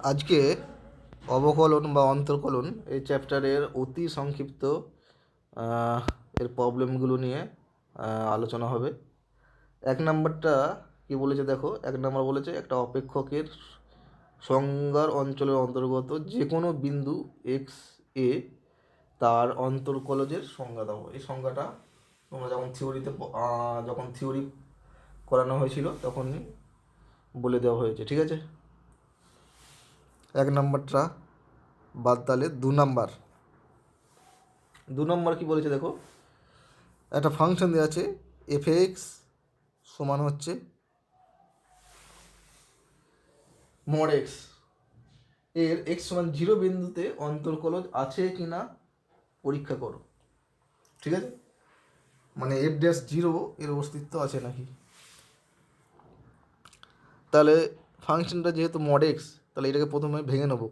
আজকে অবকলন বা অন্তর্কলন এই চ্যাপ্টারের অতি সংক্ষিপ্ত এর প্রবলেমগুলো নিয়ে আলোচনা হবে। এক নম্বরটা কি বলেছে দেখো, এক নম্বর বলেছে একটা অপেক্ষকের সংজ্ঞার অঞ্চলের অন্তর্গত যে কোনো বিন্দু এক্স এ তার অন্তর্কলজের সংজ্ঞা দাও। এই সংজ্ঞাটা তোমরা যখন থিওরি করানো হয়েছিল তখনই বলে দেওয়া হয়েছে, ঠিক আছে। এক নম্বরটা বাদ তাহলে দু নম্বর কি বলেছে দেখো, একটা ফাংশন দেওয়া আছে এফ এক্স সমান হচ্ছে মড এক্স, এর এক্স সমান 0 বিন্দুতে অন্তর্কলজ আছে কি না পরীক্ষা করো, ঠিক আছে। মানে এফ ড্যাশ 0 এর অস্তিত্ব আছে নাকি। তাহলে ফাংশনটা যেহেতু মড এক্স, তাহলে এটাকে প্রথমে ভেঙে নেবো।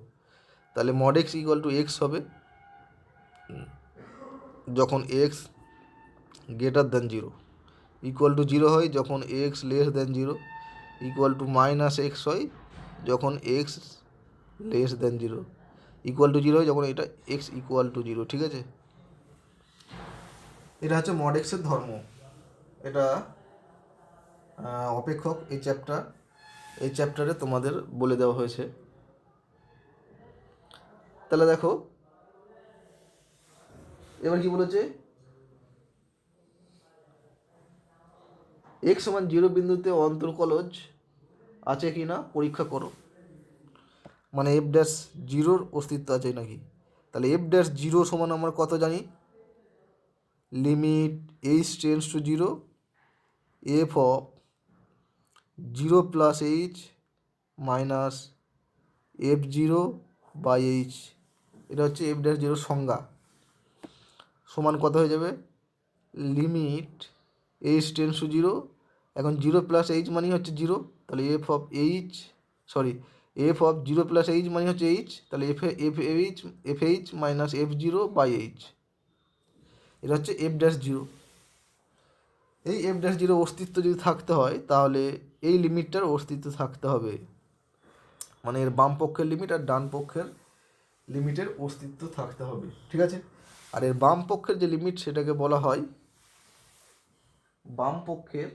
তাহলে mod x equal to x হবে যখন x greater than 0, equal to 0 হয় যখন x less than 0, equal to minus x হয় যখন x less than 0, equal to 0 হয় যখন এটা এক্স ইকুয়াল টু 0, ঠিক আছে। এটা হচ্ছে মড এক্সের ধর্ম। এটা অপেক্ষক এই চ্যাপ্টারে তোমাদের বলে দেওয়া হয়েছে। তাহলে দেখো এবার কি বলেছে, এক্স সমান 0 বিন্দুতে অন্তর্কলজ আছে কি না পরীক্ষা করো। মানে এফ ড্যাশ 0-র অস্তিত্ব আছে নাকি। তাহলে এফ ড্যাশ 0 সমান আমরা কত জানি, limit H tends to 0 F of 0 plus H minus F 0 by H. এটা হচ্ছে এফ ড্যাশ 0 সংজ্ঞা। সমান কত হয়ে যাবে, লিমিট এইচ টেন্স টু 0, এখন 0 প্লাস এইচ মানে হচ্ছে 0, তাহলে এফ অফ 0 প্লাস এইচ মানে হচ্ছে এইচ, তাহলে F H minus F 0 by H. এটা হচ্ছে এফ ড্যাশ 0। এই এফ ড্যাশ 0 অস্তিত্ব যদি থাকতে হয় তাহলে এই লিমিটটার অস্তিত্ব থাকতে হবে। মানে এর বাম পক্ষের লিমিট আর ডান পক্ষের লিমিটের অস্তিত্ব থাকতে হবে, ঠিক আছে। আর এর বাম পক্ষের যে লিমিট সেটাকে বলা হয় বাম পক্ষের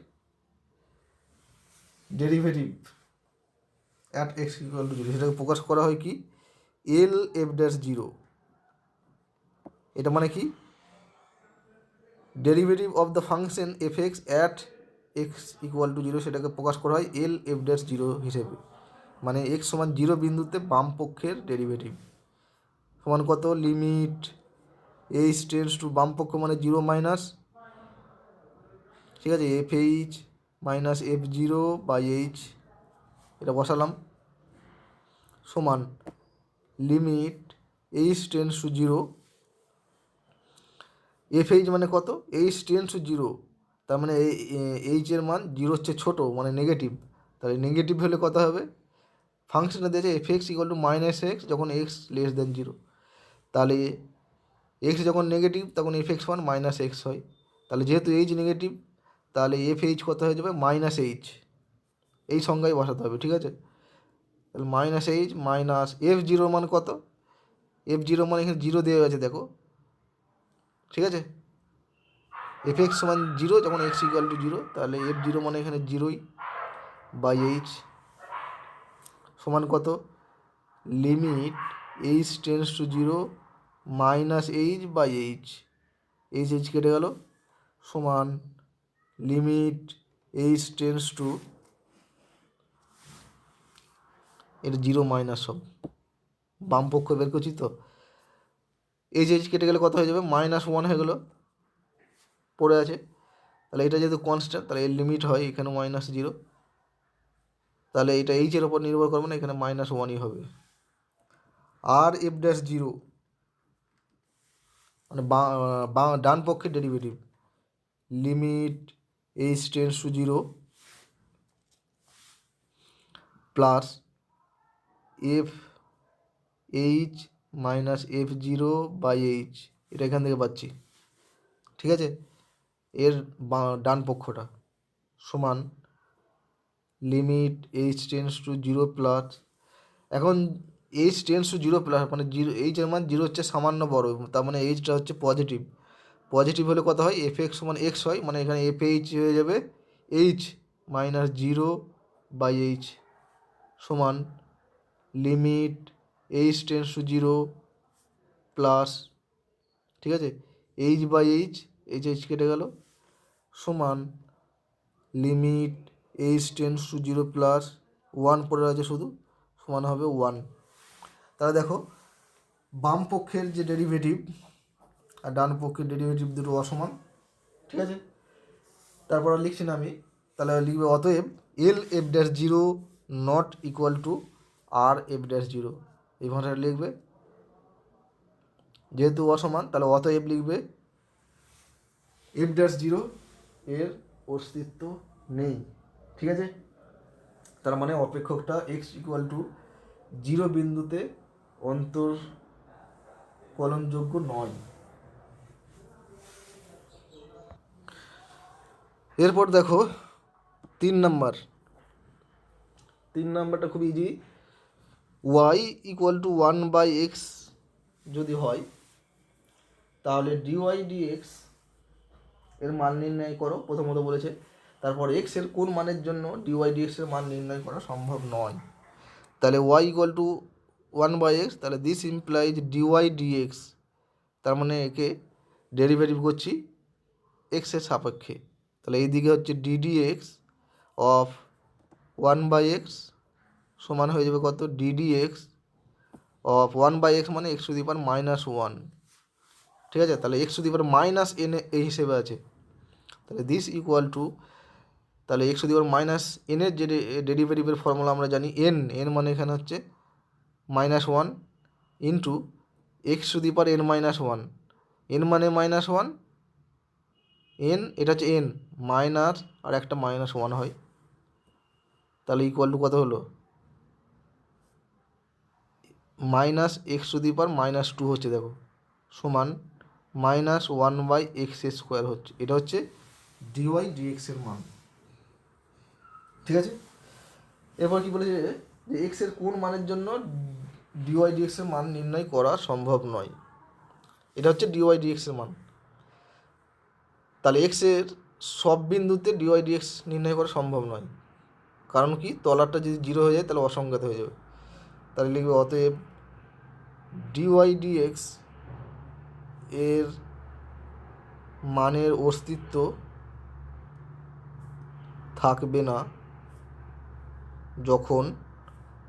derivative at x equal two 0, সেটাকে প্রকাশ করা হয় কি এল এফ ড্যাশ 0। এটা মানে কি, derivative of the function F x at x equal two 0, সেটাকে প্রকাশ করা হয় এল এফ ড্যাশ 0 হিসেবে। মানে এক্স সমান 0 বিন্দুতে বাম পক্ষের ডেরিভেটিভ সমান কত, লিমিট এইচ টেন্স টু বাম পক্ষ মানে 0 মাইনাস, ঠিক আছে, F H minus F 0 by H, এটা বসালাম, সমান limit H tends to 0, F H মানে কত, এইচ টেন্স টু 0, তার মানে এইচের মান 0 হচ্ছে ছোটো মানে নেগেটিভ, তাহলে নেগেটিভ হলে কত হবে, ফাংশনটা দিয়েছে F x equal two minus x যখন এক্স লেস দেন 0, তাহলে এক্স যখন নেগেটিভ তখন এফ এক্স মান মাইনাস এক্স হয়। তাহলে যেহেতু এইচ নেগেটিভ তাহলে এফ এইচ কত হয়ে যাবে, মাইনাস এইচ, এই সংজ্ঞায় বসাতে হবে, ঠিক আছে। তাহলে মাইনাস এইচ মাইনাস এফ 0 মান কত, এফ 0 মানে এখানে 0 দেওয়া আছে দেখো, ঠিক আছে। এফ এক্স সমান 0 যখন এক্স ইকুয়াল টু 0, তাহলে এফ 0 মানে এখানে 0ই বাই এইচ সমান কত, limit H tends to 0 minus H by H, H কেটে গেল, সমান লিমিট এইচ টেন্স টু, এটা 0 মাইনাস সব বাম পক্ষ বের করছি তো, এইচ কেটে গেলে কত হয়ে যাবে, -1 হয়ে গেলো, পড়ে আছে। তাহলে এটা যেহেতু কনস্ট্যান্ট তাহলে এর লিমিট হয় এখানে -0, তাহলে এটা এইচের ওপর নির্ভর করবে না, এখানে -1ই হবে। আর এফ ড্যাশ 0 মানে ডান পক্ষের derivative, limit H tends to 0 plus F H minus F 0 by H, এটা এখান থেকে পাচ্ছি, ঠিক আছে। এর ডান পক্ষটা সমান limit H tends to 0 plus এখন h tends to zero plus মানে জিরো এইচের মান জিরো হচ্ছে সামান্য বড়, তার মানে এইচটা হচ্ছে পজিটিভ। পজিটিভ হলে কত হয়, এফ এক্স সমান এক্স হয়, মানে এখানে এফ এইচ হয়ে যাবে h minus zero by H সমান limit H tends to zero plus, ঠিক আছে, h by H, h H কেটে গেল, সমান limit H tends to zero plus one পড়ে আছে শুধু, সমান হবে ওয়ান। তাহলে দেখো বাম পক্ষের যে ডেরিভেটিভ আর ডান পক্ষের ডেরিভেটিভ দুটো অসমান, ঠিক আছে। তারপর আর লিখছি না আমি, তাহলে লিখবে অতএব L F dash zero not equal to R F dash zero, এই ভাষাটা লিখবে। যেহেতু অসমান তাহলে অতএব লিখবে এফ ড্যাশ জিরো এর অস্তিত্ব নেই, ঠিক আছে। তার মানে অপেক্ষকটা এক্স ইকুয়াল টু জিরো বিন্দুতে অন্তর্কলনযোগ্য নয়। এরপর দেখো 3 নাম্বারটা খুব easy. Y equal two 1/x যদি হয় তাহলে ডিওয়াই ডিএক্স এর মান নির্ণয় করো, প্রথমত বলেছে। তারপর এক্স এর কোন মানের জন্য ডিওয়াই ডিএক্স এর মান নির্ণয় করা সম্ভব নয়। তাহলে ওয়াই ইকুয়াল টু 1/x, তাহলে দিস ইমপ্লাইজ ডিওয়াই ডিএক্স, তার মানে একে ডেরিভেটিভ করছি এক্সের সাপেক্ষে। তাহলে এই দিকে হচ্ছে ডিডিএক্স অফ 1/x সমান হয়ে যাবে কত, ডিডিএক্স অফ 1/x মানে এক্স টু দি পাওয়ার -1, ঠিক আছে। তাহলে x to the power -n এই হিসেবে আছে, তাহলে দিস ইকুয়াল টু, তাহলে x to the power -n এর যে ডেরিভেটিভের ফর্মুলা আমরা জানি n মানে এখানে হচ্ছে -1 into x to the power n -1, n মানে -1, n এটা হচ্ছে n মাইনাস আর একটা -1 হয়, তাহলে ইকুয়াল টু কত হলো, মাইনাস এক্স টু দি পাওয়ার -2 হচ্ছে দেখো, সমান -1/x² হচ্ছে। এটা হচ্ছে ডিওয়াই ডিএক্স এর মান, ঠিক আছে। এরপর কি বলেছে যে এক্স এর কোন মানের জন্য ডিওয়াই ডিএক্স এর মান নির্ণয় করা সম্ভব নয়। এটা হচ্ছে ডিওয়াই ডিএক্স এর মান। তাহলে এক্স এর সব বিন্দুতে ডিওয়াই ডিএক্স নির্ণয় করা সম্ভব নয়, কারণ কি, তলারটা যদি জিরো হয়ে যায় তাহলে অসংজ্ঞাত হয়ে যাবে। তাহলে লিখবে অতএব ডিওয়াই ডিএক্স এর মানের অস্তিত্ব থাকবে না যখন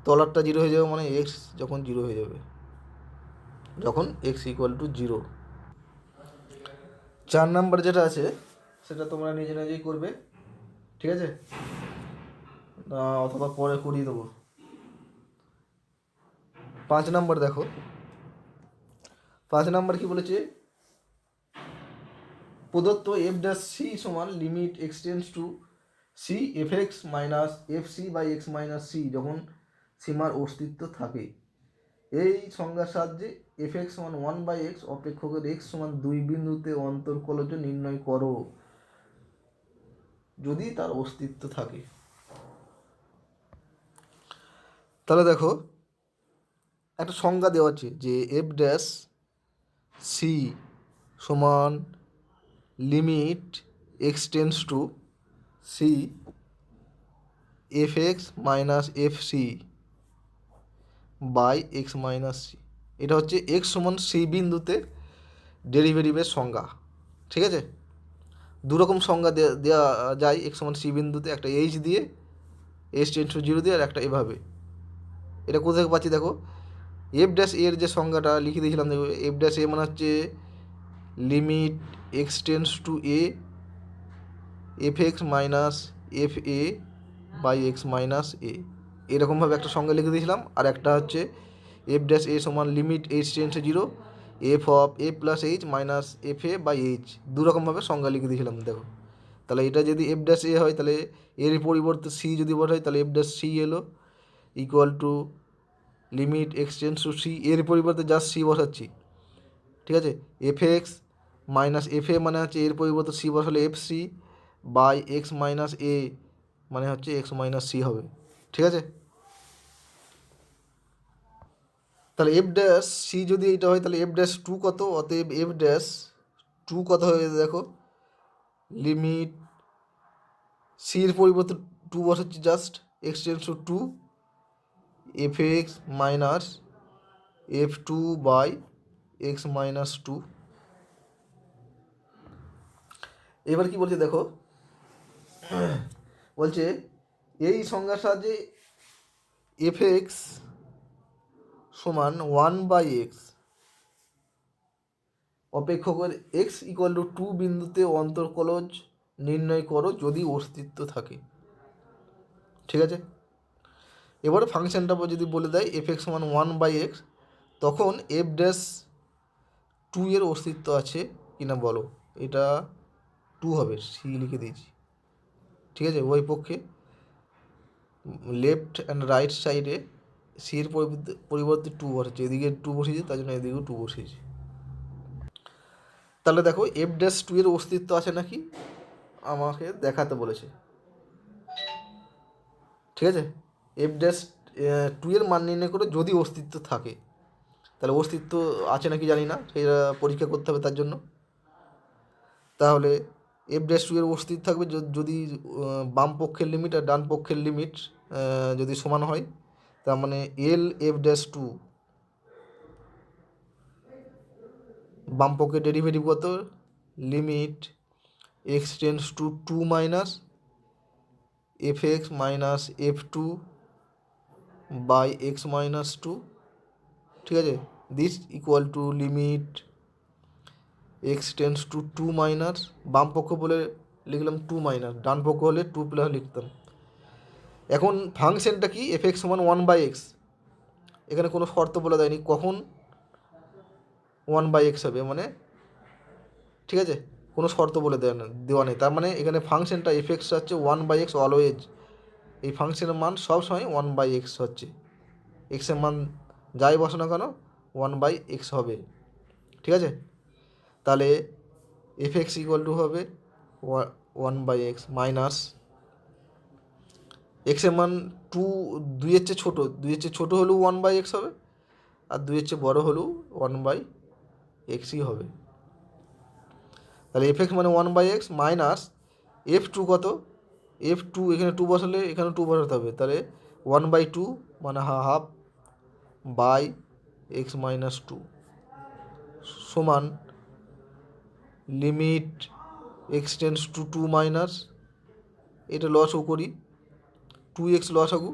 তলারটা জিরো হয়ে যাবে, মানে এক্স যখন জিরো হয়ে যাবে, যখন x equal two zero. 4 number যেটা আছে সেটা তোমরা নিজে নিজেই করবে, ঠিক আছে, অথবা পরে করিয়ে দেবো। 5 নাম্বার দেখো, 5 নাম্বার কি বলেছে, প্রদত্ত এফ ড্যাশ সি সমান limit x tends to c f x minus f c by x minus c যখন সীমার অস্তিত্ব থাকে। এই সংজ্ঞার সাহায্যে এফ এক্স সমান 1/x অপেক্ষকের এক্স সমান 2 বিন্দুতে অন্তর্কলজ নির্ণয় করো যদি তার অস্তিত্ব থাকে। তাহলে দেখো একটা সংজ্ঞা দেওয়া আছে যে এফ ড্যাশ সি সমান limit x tends to c f x minus f c by x minus c. এটা হচ্ছে এক্স সমান সি বিন্দুতে ডেরিভেটিভের সংজ্ঞা, ঠিক আছে। দুরকম সংজ্ঞা দেওয়া যায় এক্স সমান সি বিন্দুতে, একটা এইচ দিয়ে, এইচ টেন্স টু জিরো দিয়ে, আর একটা এভাবে। এটা কোথায় পাচ্ছি দেখো, এফ ড্যাশ এর যে সংজ্ঞাটা লিখে দিয়েছিলাম দেখো, এফ ড্যাশ এ মানে হচ্ছে limit x tends to a f x minus f a by x minus a, এরকমভাবে একটা সংজ্ঞা লিখে দিয়েছিলাম। আর একটা হচ্ছে এফ ড্যাশ এ সমান limit H tends to zero f of a plus H minus f a by h, দুরকমভাবে সংজ্ঞা লিখে দিয়েছিলাম দেখো। তাহলে এটা যদি এফ ড্যাশ এ হয় তাহলে এর পরিবর্তে সি যদি বসাই তাহলে এফ ড্যাশ সি এলো equal to limit x tends to c, এর পরিবর্তে জাস্ট সি বসাচ্ছি, ঠিক আছে। F x minus f a মানে হচ্ছে এর পরিবর্তে সি বসালে f c by x minus a মানে হচ্ছে এক্স মাইনাস সি হবে, ঠিক আছে। তাহলে এফ ড্যাশ সি যদি এটা হয় তাহলে এফ ড্যাশ টু কত, অতএব এফ ড্যাশ টু কত হয়ে দেখো, লিমিট সির পরিবর্তে টু বসাচ্ছি just, x tends to two, f x minus f two by x minus two. এবার কি বলছে দেখো, বলছে এই সংজ্ঞার সাহায্যে এফ এক্স সমান ওয়ান বাই এক্স অপেক্ষকের এক্স ইকুয়াল টু টু বিন্দুতে অন্তর্কলজ নির্ণয় করো যদি অস্তিত্ব থাকে। ঠিক আছে, এবার ফাংশনটা যদি বলে দেয় এফ এক্স সমান ওয়ান বাই এক্স, তখন এফ ড্যাশ টু এর অস্তিত্ব আছে কিনা বলো। এটা টু হবে, সি লিখে দিয়েছি। ঠিক আছে, ওই পক্ষে লেফট অ্যান্ড রাইট সাইডে সি এর পরিবর্তে টু বসেছে, এদিকে টু বসিয়েছে, তার জন্য এদিকেও টু বসিয়েছে। তাহলে দেখো এফ ড্যাশ টু এর অস্তিত্ব আছে নাকি আমাকে দেখাতে বলেছে। ঠিক আছে, এফ ড্যাশ টু এর মান নির্ণয় করে যদি অস্তিত্ব থাকে, তাহলে অস্তিত্ব আছে নাকি জানি না, সেটা পরীক্ষা করতে হবে তার জন্য। তাহলে এফ ড্যাশ টু এর অস্তিত্ব থাকবে যদি বাম পক্ষের লিমিট আর ডান পক্ষের লিমিট যদি সমান হয়, তার মানে এল এফ ড্যাশ টু, বাম পক্ষের ডেরিভেটিভ কত, limit x tends to two minus f x minus f two by x minus two. ঠিক আছে, this equal to limit x tends to two minus, বাম পক্ষ বলে লিখলাম টু মাইনাস, ডান পক্ষ হলে টু প্লাস লিখতাম। এখন ফাংশনটা কি, এফ এক্স সমান ওয়ান বাই এক্স, এখানে কোনো শর্ত বলে দেয়নি কখন ওয়ান বাই এক্স হবে, মানে ঠিক আছে, কোনো শর্ত বলে দেওয়া নেই। তার মানে এখানে ফাংশনটা এফ এক্স হচ্ছে ওয়ান বাই এক্স অলওয়েজ, এই ফাংশনের মান সবসময় ওয়ান বাই এক্স হচ্ছে, এক্সের মান যাই বসো না কেন ওয়ান বাই এক্স হবে। ঠিক আছে, তাহলে এফ এক্স ইকুয়াল টু হবে ওয়ান বাই এক্স মাইনাস এক্সের মান টু, দুইয়ের চেয়ে ছোটো, দুইয়ের চেয়ে ছোটো হলেও ওয়ান বাই এক্স হবে, আর দুইয়ের চেয়ে বড়ো হলেও ওয়ান বাই এক্সই হবে। তাহলে এফ এক্স মানে one by x minus f two কত, এফ টু এখানে টু বসালে এখানে টু বসাতে হবে, তাহলে ওয়ান বাই টু মানে half by x minus two সমান limit x tends to two minus, এটা লসও করি, টু এক্স লস আগু।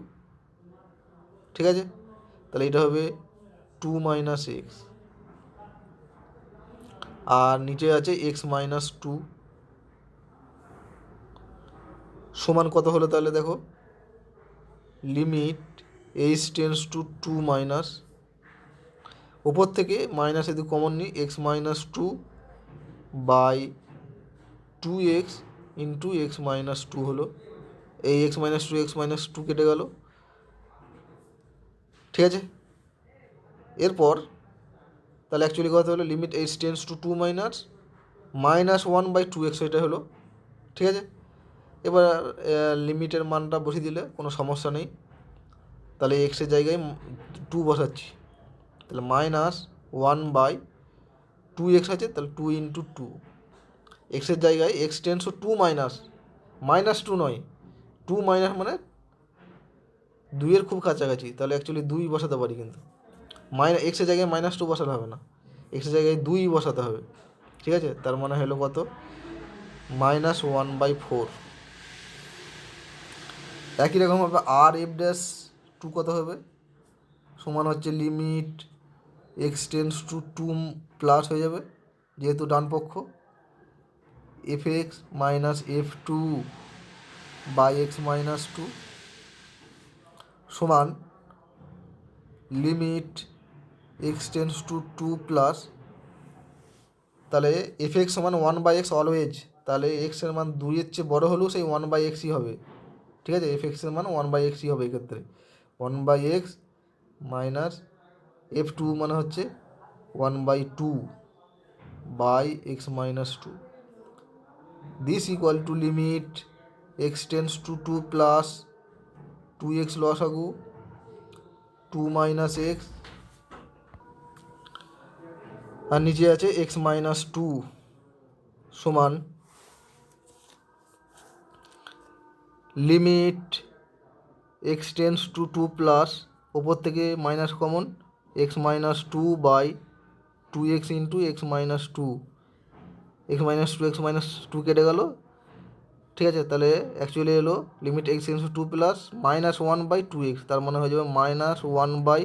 ঠিক আছে, তাহলে এটা হবে টু মাইনাস এক্স, আর নিচে আছে এক্স মাইনাস টু সমান কত হলো, তাহলে দেখো limit H tends to two minus, ওপর থেকে মাইনাস এদিকে কমন নিই, x minus two by two x into x minus two হলো, এই এক্স মাইনাস টু কেটে গেল। ঠিক আছে, এরপর তাহলে অ্যাকচুয়ালি কথা হলো limit H tends to two minus one by two x, এটা হলো। ঠিক আছে, এবার লিমিটের মানটা বসিয়ে দিলে কোনো সমস্যা নেই, তাহলে এক্সের জায়গায় টু বসাচ্ছি, তাহলে minus one by two x আছে, তাহলে টু ইন্টু টু, এক্সের জায়গায় x tends to minus two নয়, টু মাইনাস মানে দুইয়ের খুব কাছাকাছি, তাহলে অ্যাকচুয়ালি দুই বসাতে পারি, কিন্তু এক্সের জায়গায় মাইনাস টু বসাতে হবে না, এক্সের জায়গায় দুই বসাতে হবে। ঠিক আছে, তার মানে হলো কত, মাইনাস ওয়ান বাই ফোর। একই রকমভাবে আর এফ ড্যাশ টু কত হবে, সমান হচ্ছে limit x tends to two plus হয়ে যাবে যেহেতু ডান পক্ষ, f x minus f two by x minus two সমান limit x tends to two plus, তাহলে এফ এক্স সমান ওয়ান বাই এক্স অলওয়েজ, তাহলে এক্সের মান দুইয়ের চেয়ে বড়ো হলেও সেই ওয়ান বাই এক্সই হবে। ঠিক আছে, এফ এক্সের মান ওয়ান বাই এক্সই হবে এক্ষেত্রে, one by x minus f two মানে হচ্ছে one by two by x minus two, this equal to limit x tends to two plus two x loss আগু টু মাইনাস এক্স আর নিচে আছে এক্স মাইনাস টু সমান limit x tends to two plus ওপর থেকে minus common x minus two by two x into x minus two x minus two কেটে গেল। ঠিক আছে, তাহলে অ্যাকচুয়ালি এলো limit x into two plus minus one by two x, তার মানে হয়ে যাবে minus one by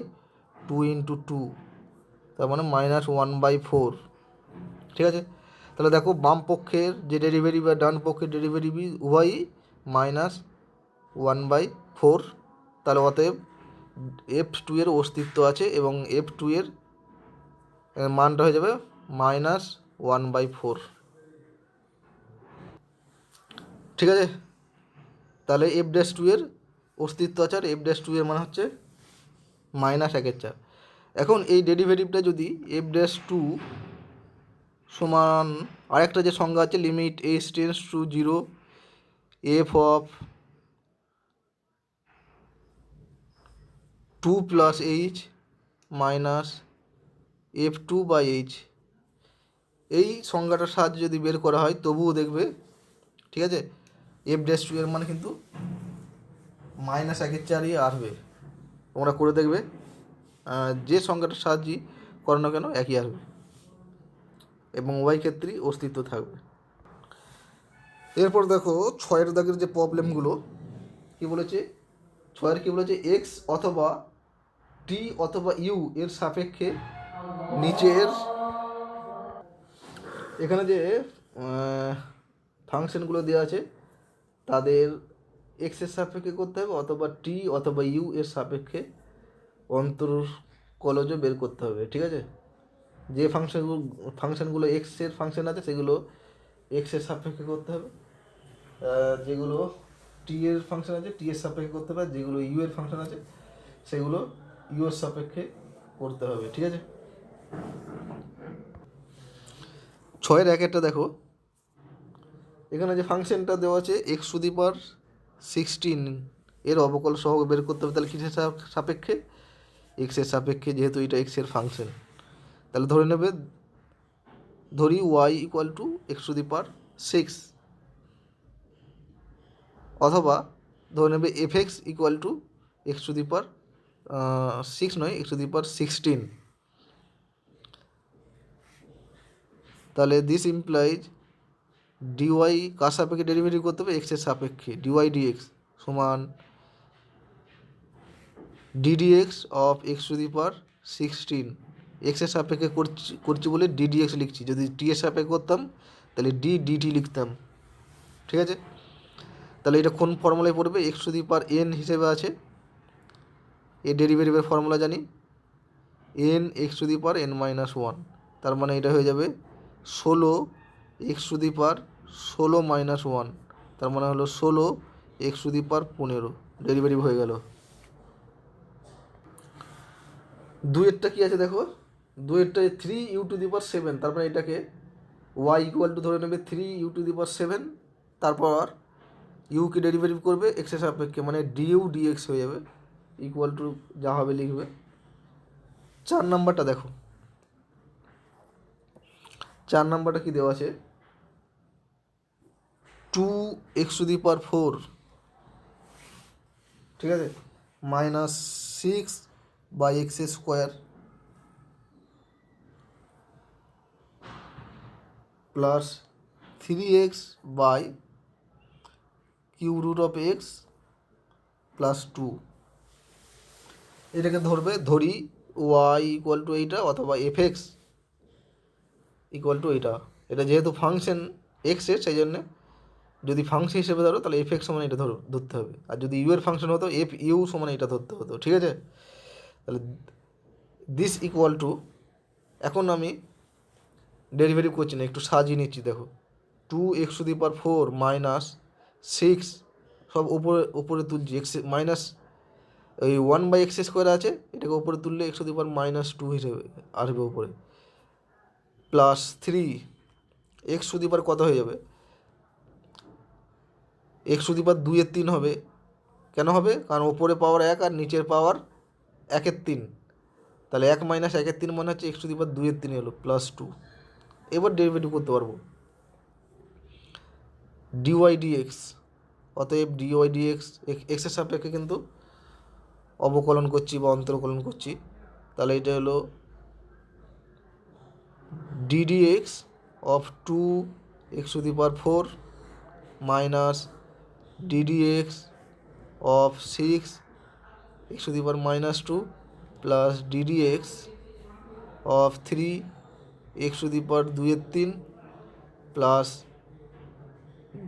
two into two, তার মানে মাইনাস ওয়ান বাই ফোর। ঠিক আছে, তাহলে দেখো বাম পক্ষের যে ডেরিভেটিভ আর ডান পক্ষের ডেরিভেটিভ উভয়ই মাইনাস ওয়ান বাই ফোর। তাহলে অতএব এফ টু এর অস্তিত্ব আছে এবং এফ টু এর মানটা হয়ে যাবে মাইনাস ওয়ান বাই ফোর। ঠিক আছে, তাহলে এফ ড্যাশ টু এর অস্তিত্ব আছে আর এফ ড্যাশ টু এর মান হচ্ছে মাইনাস একের চার। এখন এই ডেরিভেটিভটা যদি এফ ড্যাশ টু সমান আরেকটা যে সংজ্ঞা আছে limit H tends to zero f of two plus H minus f two by h, এই সংজ্ঞাটার সাহায্যে যদি বের করা হয় তবুও দেখবে, ঠিক আছে, এফ ড্যাশ টু এর মানে কিন্তু মাইনাস একের চারই আসবে। তোমরা করে দেখবে, যে সংজ্ঞাটার সাহায্যে করো না কেন একই আসবে এবং উভয় ক্ষেত্রেই অস্তিত্ব থাকবে। এরপর দেখো ছয়ের দাগের যে প্রবলেমগুলো কী বলেছে, ছয়ের কী বলেছে, এক্স অথবা টি অথবা ইউ এর সাপেক্ষে নিচের এখানে যে ফাংশনগুলো দেওয়া আছে তাদের এক্সের সাপেক্ষে করতে হবে অথবা টি অথবা ইউ এর সাপেক্ষে অন্তর্কলজ বের করতে হবে। ঠিক আছে, যে ফাংশনগুলো এক্সের ফাংশন আছে সেগুলো এক্সের সাপেক্ষে করতে হবে, যেগুলো টি এর ফাংশন আছে টি এর সাপেক্ষে করতে হবে, যেগুলো ইউ এর ফাংশন আছে সেগুলো ইউ এর সাপেক্ষে করতে হবে। ঠিক আছে, ছয়ের একটা দেখো, এখানে যে ফাংশনটা দেওয়া আছে এক্স টু দি পাওয়ার 16 এর অবকল সহগ বের করতে হবে। তাহলে কিসের সাপেক্ষে, এক্সের সাপেক্ষে, যেহেতু এটা এক্সের ফাংশন। তাহলে ধরে নেবে, ধরি y equal to x to the power 6, অথবা ধরে নেবে f x equal to x to the power 6 নয় এক্স টু দি পাওয়ার 16। তাহলে দিস ইমপ্লাইজ ডিওয়াই কার সাপেক্ষে ডেরিভেটিভ করতে হবে, এক্সের সাপেক্ষে, ডিওয়াই ডিএক্স সমান ddx of x to the power 16। এক্সের সাপেক্ষে করছি বলে ডিডিএক্স লিখছি, যদি টি এর সাপেক্ষে করতাম তাহলে ডিটি লিখতাম। ঠিক আছে, তাহলে এটা কোন ফর্মুলায় পড়বে, x to the power N হিসেবে আছে, এর ডেরিভেটিভের ফর্মুলা জানি N x to the power N minus one, তার মানে এটা হয়ে যাবে 16 x to the power 16 minus one, তার মানে হলো 16 x to the power 15, derivative হয়ে গেল। দুইয়েরটা কী আছে দেখো, দুইয়েরটা 3 ইউ টু দি পাওয়ার 7, তারপরে এটাকে ওয়াই ইকুয়াল টু ধরে নেবে 3 ইউ টু দি পাওয়ার 7, তারপর ইউকে ডেরিভেটিভ করবে এক্সের সাপেক্ষে, মানে ডিইউ ডিএক্স হয়ে যাবে ইকুয়াল টু যা হবে লিখবে। 4 নাম্বারটা দেখো, 4 নাম্বারটা কী দেওয়া আছে, 2 এক্স টু দি পাওয়ার 4, ঠিক আছে, minus 6 by x square plus 3x by cube root of x plus 2। এটাকে ধরি ওয়াই ইকুয়াল টু এইটা অথবা এফ এক্স ইকুয়াল টু এইটা। এটা যেহেতু ফাংশন এক্সের সেই জন্যে যদি ফাংশন হিসেবে ধরো তাহলে এফ এক্স সমান এটা ধরতে হবে, আর যদি ইউ এর ফাংশন হতো এফ ইউ সমান এটা ধরতে হতো। ঠিক আছে, তাহলে দিস ইকুয়াল টু, এখন আমি ডেরিভেটিভ করছি না, একটু সাজিয়ে নিচ্ছি। দেখো 2 x to the power 4 minus 6 সব উপরে তুলছি, এক্স মাইনাস ওই 1 বাই এক্স স্কোয়ার আছে, এটাকে উপরে তুললে x to the power minus 2 হিসেবে আসবে উপরে, প্লাস 3 এক্স টু দি পাওয়ার কত হয়ে যাবে, এক্স টু দি পাওয়ার 2 এর 3 হবে। কেন হবে, কারণ ওপরে পাওয়ার 1 আর নিচের পাওয়ার 1 এর 3, তাহলে 1 মাইনাস 1/3 মানে হচ্ছে x⁻2 এলো +2। এবার ডেরিভেটিভ করতে পারবো dy dx, অতএব dy dx এক্সের সাপেক্ষে কিন্তু অবকলন করছি বা অন্তরকলন করছি, তাহলে এটা হলো ddx of 2x⁴ minus ddx of 6x⁻² plus ddx of 3x⁻2 plus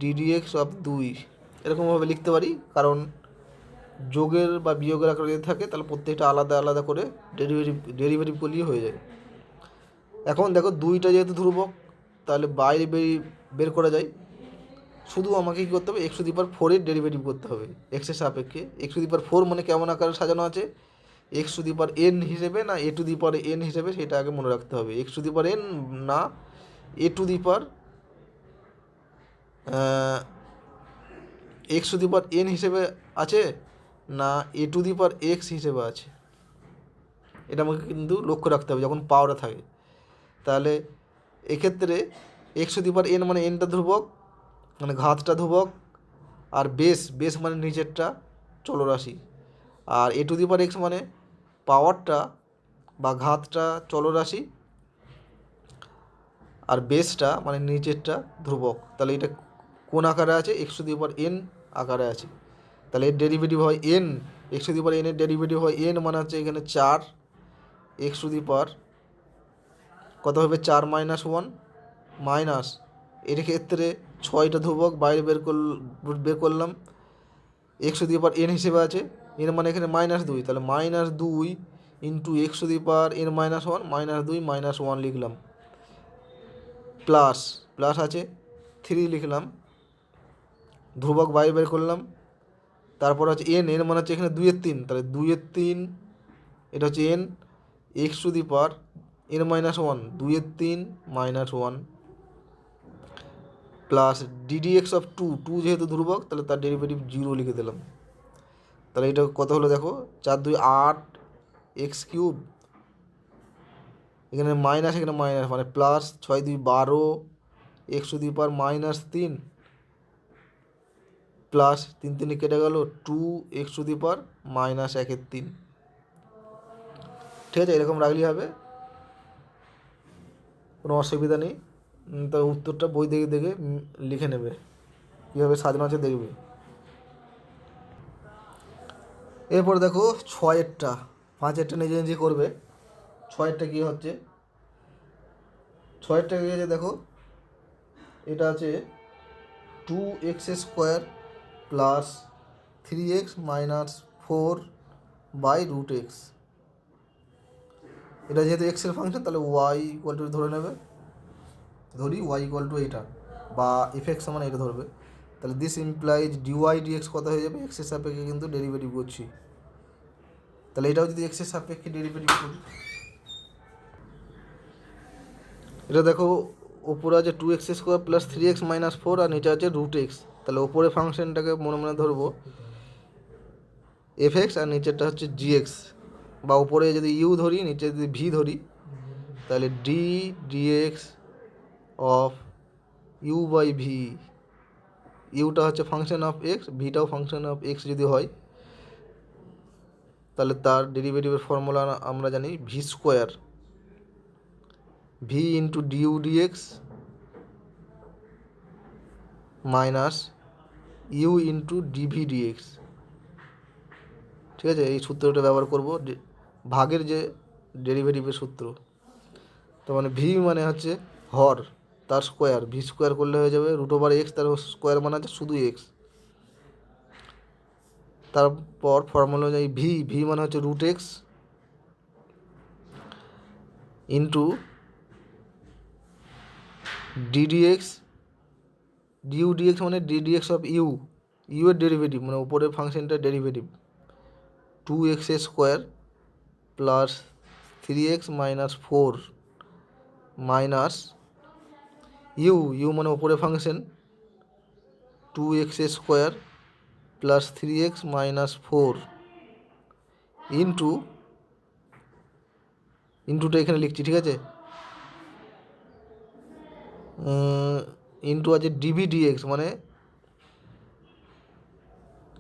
ddx of 2। এরকমভাবে লিখতে পারি, কারণ যোগের বা বিয়োগের আকারে যদি থাকে তাহলে প্রত্যেকটা আলাদা আলাদা করে ডেরিভেটিভ করলেই হয়ে যায়। এখন দেখো দুইটা যেহেতু ধ্রুবক, তাহলে বাইরে বের করা যায়। শুধু আমাকে কী করতে হবে, x⁴ এর ডেরিভেটিভ করতে হবে এক্সের সাপেক্ষে। x⁴ মানে কেমন আকারে সাজানো আছে, x⁴n হিসেবে না a⁴n হিসেবে, সেটা আগে মনে রাখতে হবে। x⁴n না x⁴n হিসেবে আছে না a⁴x হিসেবে আছে, এটা আমাকে কিন্তু লক্ষ্য রাখতে হবে যখন পাওয়ারে থাকে। তাহলে এক্ষেত্রে x⁴n মানে nটা ধ্রুবক, মানে ঘাতটা ধ্রুবক, আর বেস মানে নিচেরটা চলরাশি, আর a⁴x মানে পাওয়ারটা বা ঘাতটা চলরাশি, আর বেসটা মানে নিচেরটা ধ্রুবক। তাহলে এটা কোন আকারে আছে, x⁴n আকারে আছে। তাহলে এর ডেরিভেটিভ হয় n, x⁴n এর ডেরিভেটিভ হয় n মানে হচ্ছে এখানে 4 x⁻, কত হবে 4 - 1 মাইনাস, এর ক্ষেত্রে 6টা ধ্রুবক বাইরে বের করলাম, x⁻n হিসেবে আছে, n মানে এখানে -2, তাহলে -2 ইন্টু x⁻n - 1 -2 -1 লিখলাম, প্লাস আছে 3 লিখলাম, ধ্রুবক বাইরে বের করলাম, তারপর হচ্ছে n মানে হচ্ছে এখানে 2/3, তাহলে 2/3 এটা হচ্ছে n, x⁻n - 1 2/3 -1 plus ddx of 2 যেহেতু ধ্রুবক তাহলে তার ডেরিভেটিভ 0 লিখে দিলাম। তাহলে এটা কত হলো দেখো, 4 2 8 x3, এখানে মাইনাস মানে প্লাস 6 2 12 x⁻³ -3 প্লাস 3 3 কেটে গেল 2 x⁻³ -1/3। ঠিক আছে, এরকম রাখলেই হবে, কোনো অসুবিধা নেই। তার উত্তরটা বই দেখে দেখে লিখে নেবে, কীভাবে সাজানো আছে দেখবে। এরপর দেখো 6এরটা, 5এরটা নিজে নিজে করবে। 6এরটা কী হচ্ছে, 6এরটা কী হচ্ছে দেখো, এটা আছে 2x² প্লাস 3x - 4/√x। এটা যেহেতু এক্সের ফাংশন তাহলে y ধরে নেবে, ধরি y এটা, বা f(x) মানে এটা ধরবে। তাহলে দিস ইমপ্লাইজ dy dx কত হয়ে যাবে, এক্সের সাপেক্ষে কিন্তু ডেরিভেটিভ করছি, তাহলে এটাও যদি এক্সের সাপেক্ষে ডেরিভেটিভ করি, এটা দেখো ওপরে আছে 2x² প্লাস 3x - 4 আর নিচে আছে √x। তাহলে ওপরে ফাংশনটাকে মনে মনে ধরবো f(x) আর নিচেরটা হচ্ছে gx, বা উপরে যদি u ধরি নিচে যদি v ধরি, তাহলে d dx অফ u/v, ইউটা হচ্ছে ফাংশন অফ এক্স, ভিটাও ফাংশন অফ এক্স যদি হয়, তাহলে তার ডেরিভেটিভের ফর্মুলা আমরা জানি v², v into du dx minus u into d v dx। ঠিক আছে, এই সূত্রটা ব্যবহার করব, ভাগের যে ডেরিভেটিভের সূত্র। তো মানে ভি মানে হচ্ছে হর, তার স্কোয়ার, v² করলে হয়ে যাবে √x, তার স্কোয়ার মানে হচ্ছে শুধু x। তারপর ফর্মুলা অনুযায়ী ভি মানে হচ্ছে √x into ddx, du dx মানে ddx অফ ইউ এর ডেরিভেটিভ মানে উপরের ফাংশনটার derivative 2x² plus 3x - 4 minus u মানে উপরে function 2x² plus 3x - 4 into ইন্টুটা এখানে লিখছি, ঠিক আছে। ইন্টু আছে ডিভি ডিএক্স, মানে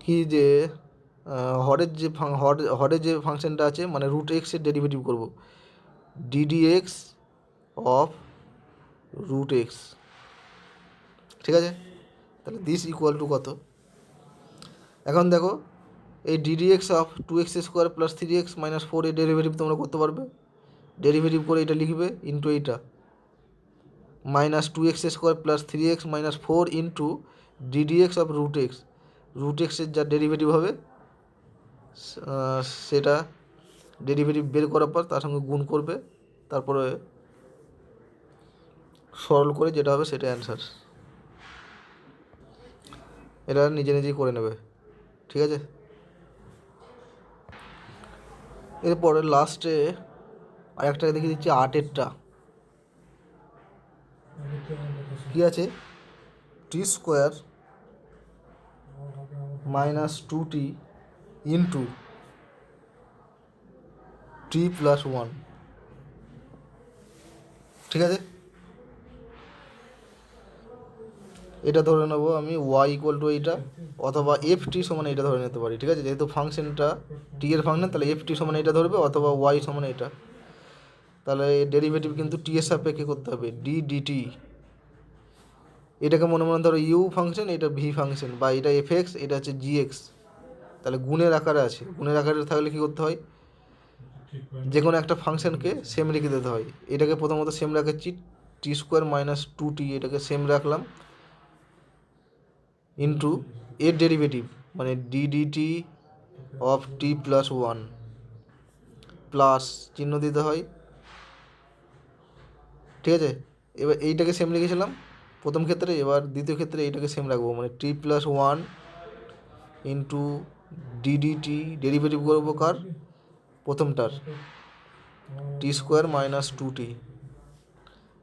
কি যে হরের যে ফাংশনটা আছে মানে রুট এক্সের ডেরিভেটিভ করবো, ডিডিএক্স অফ রুট এক্স, ঠিক আছে। তাহলে দিস ইকুয়াল টু কত, এখন দেখো এই ddx of 2x² plus 3x minus 4 এর ডেরিভেটিভ তোমরা করতে পারবে। ডেরিভেটিভ করে এটা লিখবে ইন্টু এইটা minus 2x² plus 3x minus 4 into d d x of root এক্সের যা ডেরিভেটিভ হবে সেটা ডেরিভেটিভ বের করার পর তার সঙ্গে গুণ করবে, তারপরে সরল করে যেটা হবে সেটা অ্যান্সার। এটা নিজে নিজেই করে নেবে, ঠিক আছে। এরপরে লাস্টে আরেকটা দেখিয়ে দিচ্ছি 8এরটা, কী আছে, t² minus 2t into t plus 1, ঠিক আছে। এটা ধরে নেবো আমি y ইকুয়াল টু এইটা, অথবা ft সমান এটা ধরে নিতে পারি, ঠিক আছে। যেহেতু ফাংশনটা t এর ফাংশন, তাহলে ft সমান এটা ধরবে, অথবা y সমান এটা। তাহলে ডেরিভেটিভ কিন্তু t এর সাপেক্ষে করতে হবে, d dt। এটাকে মনে মনে ধরো u ফাংশন, এটা v ফাংশন, বা এটা fx, এটা হচ্ছে gx। তাহলে গুণের আকারে আছে, গুণের আকারে থাকলে কী করতে হয়, যে কোনো একটা ফাংশনকে সেম রেখে দিতে হয়। এটাকে প্রথমত সেম রাখাচ্ছি, t² মাইনাস 2t, এটাকে সেম রাখলাম, ইন্টু এর ডেরিভেটিভ মানে ddt of t plus 1 plus চিহ্ন দিতে হয়, ঠিক আছে। এবার এইটাকে সেম লিখেছিলাম প্রথম ক্ষেত্রে, এবার দ্বিতীয় ক্ষেত্রে এইটাকে সেম রাখবো, মানে t plus 1 into ddt, derivative করবো কার, প্রথমটার, t² মাইনাস 2t।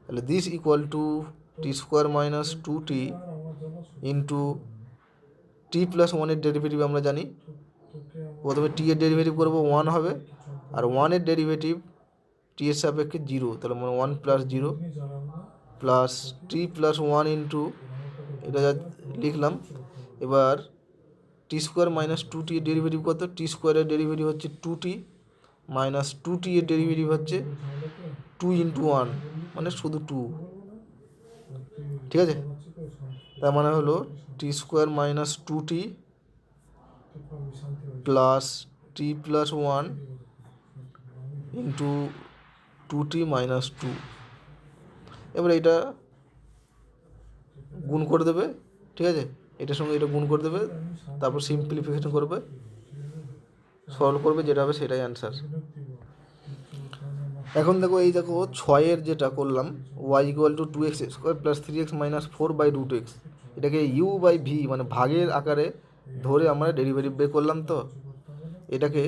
তাহলে this equal two t² minus 2t into t plus 1 এর ডেরিভেটিভ আমরা জানি, প্রথমে t এর ডেরিভেটিভ করবো 1 হবে, আর 1 এর ডেরিভেটিভ t এর সাপেক্ষে 0, তাহলে মানে 1 plus 0 plus t plus 1 into এটা যা লিখলাম। এবার t² মাইনাস 2t এর ডেরিভেটিভ কত, t² এর ডেরিভেটিভ হচ্ছে 2t মাইনাস 2t এর ডেরিভেটিভ হচ্ছে 2 ইন্টু 1 মানে শুধু 2, ঠিক আছে। তার মানে হলো t² minus 2t plus t plus 1 into 2t minus 2। এবার এটা গুণ করে দেবে, ঠিক আছে, এটার সঙ্গে এটা গুণ করে দেবে, তারপর সিম্পলিফিকেশন করবে, সলভ করবে, যেটা হবে সেটাই অ্যান্সার। এখন দেখো এই দেখো 6-এর যেটা করলাম, y equal to 2x² plus 3x minus 4/√x, এটাকে u/v মানে ভাগের আকারে ধরে আমরা ডেরিভেটিভ বের করলাম। তো এটাকে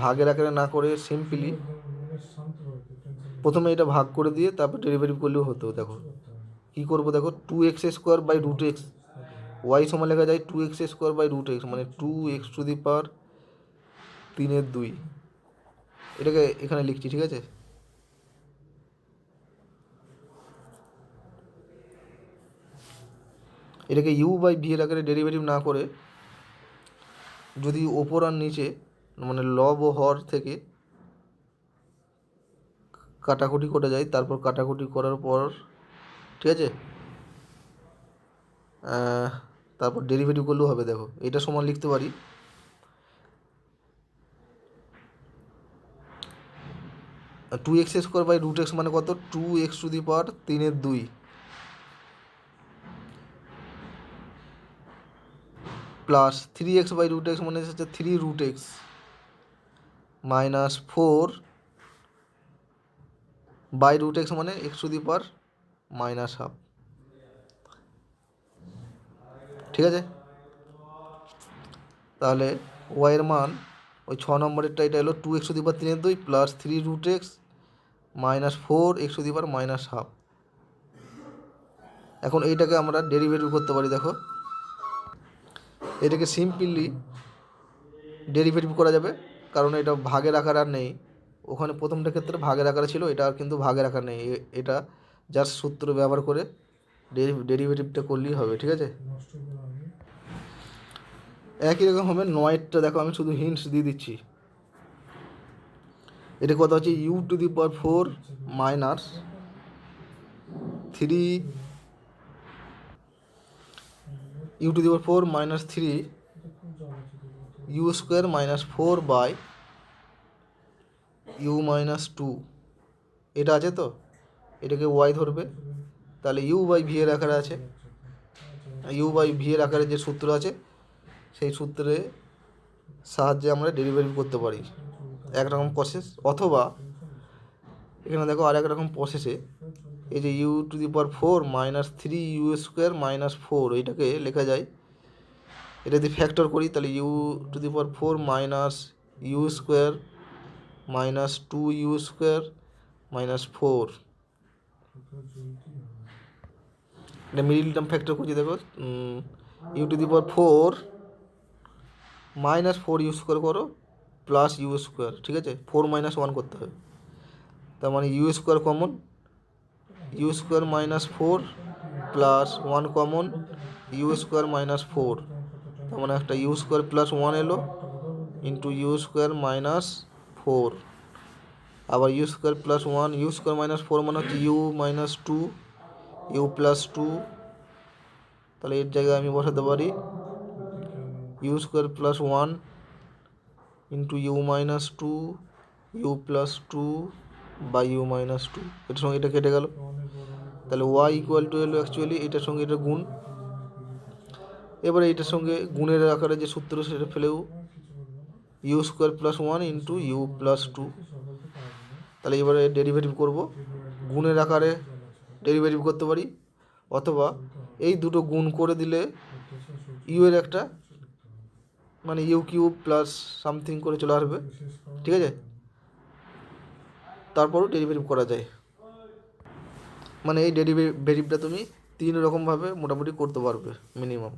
ভাগের আকারে না করে সিম্পলি প্রথমে এটা ভাগ করে দিয়ে তারপর ডেরিভেটিভ করলেও হতো। দেখো কী করবো, দেখো 2x² y সমান লেখা যায় 2x² মানে 2x⁻³ এটাকে এখানে লিখছি, ঠিক আছে। এটাকে u/v এর আকারে ডেরিভেটিভ না করে যদি ওপর আর নিচে মানে লব ও হর থেকে কাটাকুটি করে যায়, তারপর কাটাকুটি করার পর, ঠিক আছে, তারপর ডেরিভেটিভ করলেও হবে। দেখো এটা সমান লিখতে পারি 2x² মানে কত, 2x⁻³ প্লাস 3x/√x মানে হচ্ছে 3√x মাইনাস 4/√x মানে x⁻⁻², ঠিক আছে। তাহলে y এর মান ওই 6 নম্বরেরটা এটা এলো 2x⁻³ plus 3√x minus 4x⁻⁻²। এখন এইটাকে আমরা ডেরিভেটিভ করতে পারি। দেখো এটাকে সিম্পলি ডেরিভেটিভ করা যাবে, কারণ এটা ভাগের আকার আর নেই, ওখানে প্রথমটা ক্ষেত্রে ভাগের আকারে ছিল, এটা আর কিন্তু ভাগের আকার নেই, এটা জাস্ট সূত্র ব্যবহার করে ডেরিভেটিভটা করলেই হবে, ঠিক আছে। একই রকম হবে নয়েরটা, দেখো আমি শুধু হিন্টস দিয়ে দিচ্ছি। এটা কথা হচ্ছে u to the power 4 minus 3 u to the power 4 minus 3 u square minus 4 by u minus 2, এটা আছে তো, এটাকে ওয়াই ধরবে, তাহলে ইউ বাই ভি এর আকারে আছে, ইউ বাই ভি এর আকারে যে সূত্র আছে সেই সূত্রের সাহায্যে আমরা ডেরিভেটিভ করতে পারি, একরকম প্রসেস। অথবা এখানে দেখো আর এক রকম প্রসেসে এই যে u to the power 4 minus 3 u square minus 4, এইটাকে লেখা যায়, এটা যদি ফ্যাক্টর করি তাহলে u to the power 4 minus u square minus 2 u square minus 4, এটা মিডিল টার্ম ফ্যাক্টর করছি, দেখো u to the power 4 minus 4 u square করো প্লাস ইউ স্কোয়ার, ঠিক আছে, 4 মাইনাস 1 করতে হবে, তার মানে u square common, u square minus 4 plus 1 common u square minus 4, তার মানে একটা ইউ স্কোয়ার প্লাস 1 এলো ইন্টু ইউ স্কোয়ার মাইনাস 4, আবার u square plus 1 u square minus 4 মানে হচ্ছে ইউ মাইনাস 2 ইউ প্লাস 2, তাহলে এর জায়গায় আমি বসাতে পারি u square plus 1 into u minus 2 u plus 2 by u minus 2, এটার সঙ্গে এটা কেটে গেল, তাহলে ওয়াই ইকুয়াল টু এলো অ্যাকচুয়ালি এটার সঙ্গে এটা গুণ, এবারে এইটার সঙ্গে গুণের আকারে যে সূত্র সেটা ফেলেও u square plus 1 into u plus 2, তাহলে এবারে ডেরিভেটিভ করব, গুণের আকারে ডেরিভেটিভ করতে পারি, অথবা এই দুটো গুণ করে দিলে ইউ এর একটা মানে ইউ কিউব প্লাস সামথিং করে চলে আসবে, ঠিক আছে, তারপরও ডেরিভেটিভ করা যায়, মানে এই ডেরিভেটিভটা তুমি 3 রকমভাবে মোটামুটি করতে পারবে মিনিমাম।